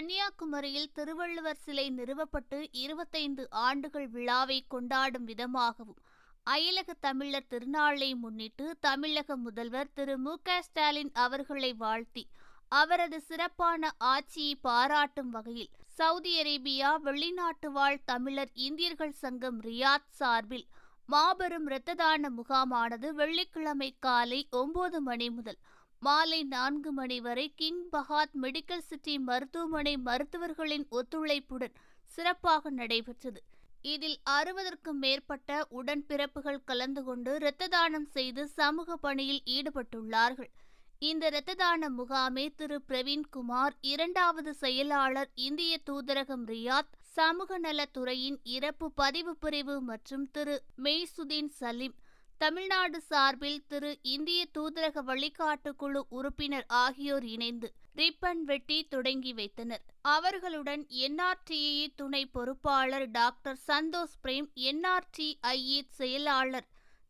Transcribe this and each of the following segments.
கன்னியாகுமரியில் திருவள்ளுவர் சிலை நிறுவப்பட்டு 25 ஆண்டுகள் விழாவை கொண்டாடும் விதமாகவும் அயலக தமிழர் திருநாளை முன்னிட்டு தமிழக முதல்வர் திரு மு.க.ஸ்டாலின் அவர்களை வாழ்த்தி அவரது சிறப்பான ஆட்சியை பாராட்டும் வகையில் சவுதி அரேபியா வெளிநாட்டு வாழ் தமிழர் இந்தியர்கள் சங்கம் ரியாத் சார்பில் மாபெரும் இரத்த தான முகாமானது வெள்ளிக்கிழமை காலை 9 மணி முதல் மாலை 4 மணி வரை கிங் பஹாத் மெடிக்கல் சிட்டி மருத்துவமனை மருத்துவர்களின் ஒத்துழைப்புடன் சிறப்பாக நடைபெற்றது. இதில் 60க்கும் மேற்பட்ட உடன்பிறப்புகள் கலந்து கொண்டு இரத்த தானம் செய்து சமூக பணியில் ஈடுபட்டுள்ளார்கள். இந்த இரத்த தான முகாமை திரு பிரவீன்குமார், 2வது செயலாளர், இந்திய தூதரகம் ரியாத் சமூக நலத்துறையின் இறப்பு பதிவு பிரிவு மற்றும் திரு மெய்சுதீன் சலீம், தமிழ்நாடு சார்பில் திரு இந்திய தூதரக வழிகாட்டு குழு உறுப்பினர் ஆகியோர் இணைந்து ரிப்பன் வெட்டி தொடங்கி வைத்தனர். அவர்களுடன் என்ஆர்டிஏ துணை பொறுப்பாளர் டாக்டர் சந்தோஷ் பிரேம், என்ஆர்டிஐஏ செயலாளர்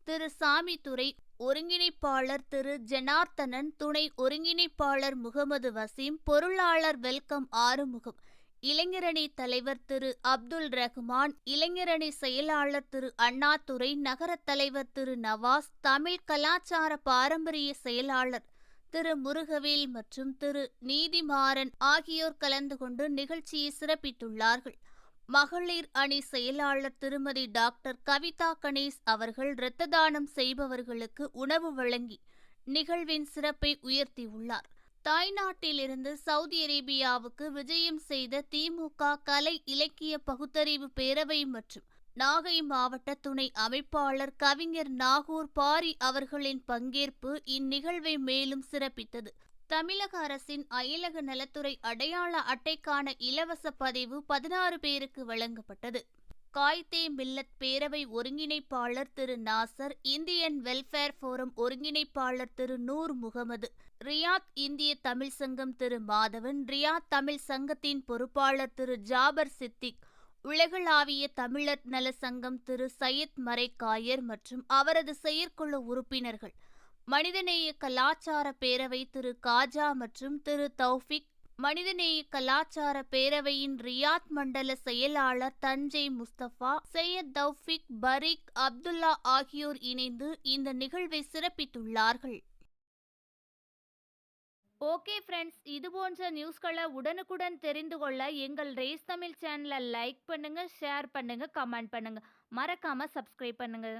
திரு சாமித்துரை, ஒருங்கிணைப்பாளர் திரு ஜனார்த்தனன், துணை ஒருங்கிணைப்பாளர் முகமது வசீம், பொருளாளர் வெல்கம் ஆறுமுகம், இளைஞரணி தலைவர் திரு அப்துல் ரஹ்மான், இளைஞரணி செயலாளர் திரு அண்ணாதுரை, நகர தலைவர் திரு நவாஸ், தமிழ் கலாச்சார பாரம்பரிய செயலாளர் திரு முருகவேல் மற்றும் திரு நீதிமாறன் ஆகியோர் கலந்து கொண்டு நிகழ்ச்சியை சிறப்பித்துள்ளார்கள். மகளிர் அணி செயலாளர் திருமதி டாக்டர் கவிதா கணேஷ் அவர்கள் இரத்த தானம் செய்பவர்களுக்கு உணவு வழங்கி நிகழ்வின் சிறப்பை உயர்த்தியுள்ளார். தாய்நாட்டிலிருந்து சவுதி அரேபியாவுக்கு விஜயம் செய்த திமுக கலை இலக்கிய பகுத்தறிவு பேரவை மற்றும் நாகை மாவட்ட துணை அமைப்பாளர் கவிஞர் நாகூர் பாரி அவர்களின் பங்கேற்பு இந்நிகழ்வை மேலும் சிறப்பித்தது. தமிழக அரசின் அயலக நலத்துறை அடையாள அட்டைக்கான இலவச பதிவு 16 பேருக்கு வழங்கப்பட்டது. காய்தே மில்லத் பேரவை ஒருங்கிணைப்பாளர் திரு நாசர், இந்தியன் வெல்ஃபேர் போரம் ஒருங்கிணைப்பாளர் திரு நூர் முகமது, ரியாத் இந்திய தமிழ் சங்கம் திரு மாதவன், ரியாத் தமிழ் சங்கத்தின் பொறுப்பாளர் திரு ஜாபர் சித்திக், உலகளாவிய தமிழர் நல சங்கம் திரு சையத் மரைக்காயர் மற்றும் அவரது செயற்குழு உறுப்பினர்கள், மனிதநேய கலாச்சார பேரவை திரு காஜா மற்றும் திரு தௌஃபிக், மனிதநேய கலாச்சார பேரவையின் ரியாத் மண்டல செயலாளர் தஞ்சை முஸ்தபா, சையத் தௌஃபிக், பரீக் அப்துல்லா ஆகியோர் இணைந்து இந்த நிகழ்வை சிறப்பித்துள்ளார்கள். ஓகே ஃப்ரெண்ட்ஸ், இது போன்ற நியூஸ்களை உடனுக்குடன் தெரிந்து கொள்ள எங்கள் ரேஸ் தமிழ் சேனலை லைக் பண்ணுங்க, ஷேர் பண்ணுங்க, கமெண்ட் பண்ணுங்க, மறக்காம சப்ஸ்கிரைப் பண்ணுங்க.